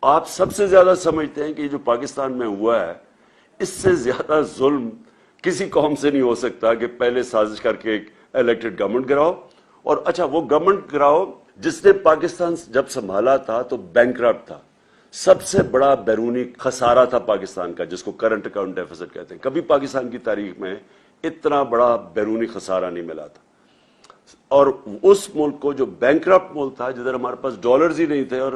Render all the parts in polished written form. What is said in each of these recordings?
آپ سب سے زیادہ سمجھتے ہیں کہ جو پاکستان میں ہوا ہے اس سے زیادہ ظلم کسی قوم سے نہیں ہو سکتا کہ پہلے سازش کر کے ایک الیکٹڈ گورنمنٹ گراؤ، اور اچھا وہ گورنمنٹ گراؤ جس نے پاکستان جب سنبھالا تھا تو بینکرپٹ تھا، سب سے بڑا بیرونی خسارہ تھا پاکستان کا، جس کو کرنٹ اکاؤنٹ ڈیفیسٹ کہتے ہیں۔ کبھی پاکستان کی تاریخ میں اتنا بڑا بیرونی خسارہ نہیں ملا تھا، اور اس ملک کو جو بینکرپٹ ملک تھا جدھر ہمارے پاس ڈالرز ہی نہیں تھے، اور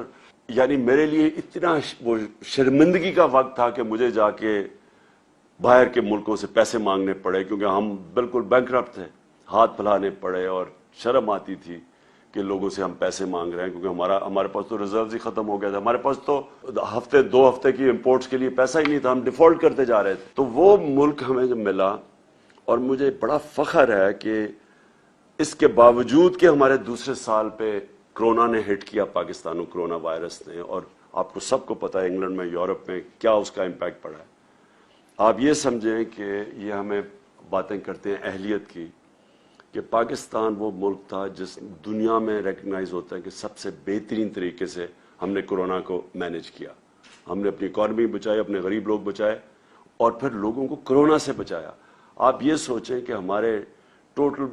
یعنی میرے لیے اتنا وہ شرمندگی کا وقت تھا کہ مجھے جا کے باہر کے ملکوں سے پیسے مانگنے پڑے، کیونکہ ہم بالکل بینکرپٹ تھے، ہاتھ پھیلانے پڑے، اور شرم آتی تھی کہ لوگوں سے ہم پیسے مانگ رہے ہیں، کیونکہ ہمارے پاس تو ریزروز ہی ختم ہو گیا تھا، ہمارے پاس تو دو ہفتے کی امپورٹس کے لیے پیسہ ہی نہیں تھا، ہم ڈیفالٹ کرتے جا رہے تھے۔ تو وہ ملک ہمیں جب ملا، اور مجھے بڑا فخر ہے کہ اس کے باوجود کہ ہمارے دوسرے سال پہ کرونا نے ہٹ کیا پاکستان کو، کرونا وائرس نے، اور آپ کو سب کو پتا ہے انگلینڈ میں، یورپ میں کیا اس کا امپیکٹ پڑا ہے۔ آپ یہ سمجھیں کہ یہ ہمیں باتیں کرتے ہیں اہلیت کی، کہ پاکستان وہ ملک تھا جس دنیا میں ریکگنائز ہوتا ہے کہ سب سے بہترین طریقے سے ہم نے کرونا کو مینج کیا، ہم نے اپنی اکانومی بچائی، اپنے غریب لوگ بچائے، اور پھر لوگوں کو کرونا سے بچایا۔ آپ یہ سوچیں کہ ہمارے ٹوٹل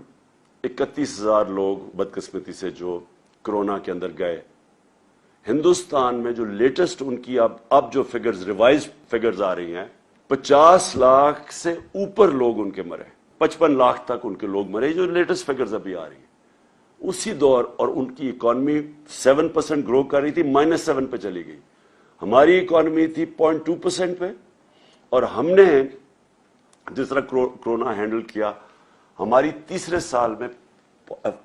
31,000 لوگ بدقسمتی سے جو کرونا کے اندر گئے، ہندوستان میں جو لیٹسٹ ان کی اب جو فگرز ریوائز فگرز آ رہی ہیں، 50 لاکھ سے اوپر لوگ ان کے مرے، 55 لاکھ تک ان کے لوگ مرے، جو لیٹسٹ فگرز ابھی آ رہی ہیں اسی دور، اور ان کی اکانومی 7% گرو کر رہی تھی، -7 پہ چلی گئی۔ ہماری اکانومی تھی 0.2% پہ، اور ہم نے جس طرح کرونا ہینڈل کیا، ہماری تیسرے سال میں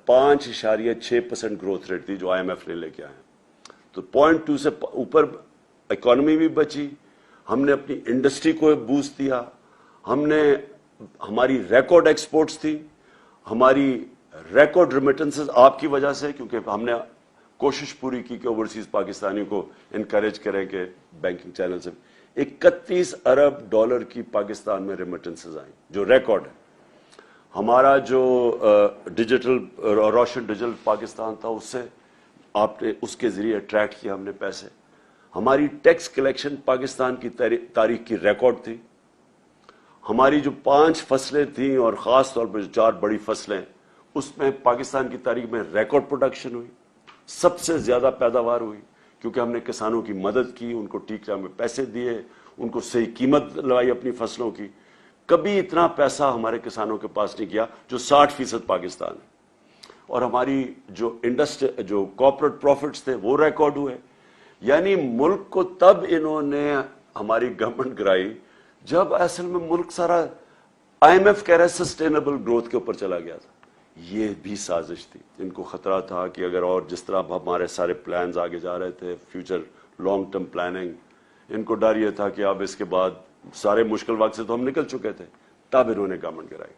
5.6% گروتھ ریٹ تھی جو IMF نے لے کے آئے، تو 0.2 سے اوپر اکانومی بھی بچی، ہم نے اپنی انڈسٹری کو بوسٹ دیا، ہماری ریکارڈ ایکسپورٹس تھی، ہماری ریکارڈ ریمیٹنسز آپ کی وجہ سے، کیونکہ ہم نے کوشش پوری کی کہ اوورسیز پاکستانیوں کو انکریج کریں کہ بینکنگ چینل سے 31 ارب ڈالر کی پاکستان میں ریمیٹنسز آئیں، جو ریکارڈ ہے۔ ہمارا جو ڈیجیٹل روشن ڈیجیٹل پاکستان تھا، اس سے آپ نے اس کے ذریعے اٹریکٹ کیا ہم نے پیسے۔ ہماری ٹیکس کلیکشن پاکستان کی تاریخ کی ریکارڈ تھی۔ ہماری جو 5 فصلیں تھیں، اور خاص طور پر جو 4 بڑی فصلیں، اس میں پاکستان کی تاریخ میں ریکارڈ پروڈکشن ہوئی، سب سے زیادہ پیداوار ہوئی، کیونکہ ہم نے کسانوں کی مدد کی، ان کو ٹھیک ٹائم میں پیسے دیے، ان کو صحیح قیمت لگائی اپنی فصلوں کی۔ کبھی اتنا پیسہ ہمارے کسانوں کے پاس نہیں کیا، جو 60% پاکستان ہے۔ اور ہماری جو کارپوریٹ پروفٹس تھے وہ ریکارڈ ہوئے۔ یعنی ملک کو تب انہوں نے ہماری گورنمنٹ گرائی جب اصل میں ملک سارا IMF کہہ رہا ہے سسٹینیبل گروتھ کے اوپر چلا گیا تھا۔ یہ بھی سازش تھی، ان کو خطرہ تھا کہ اگر اور جس طرح ہمارے سارے پلانز آگے جا رہے تھے، فیوچر لانگ ٹرم پلاننگ، ان کو ڈر یہ تھا کہ اب اس کے بعد سارے مشکل وقت سے تو ہم نکل چکے تھے، تب انہوں نے گورنمنٹ گرائی۔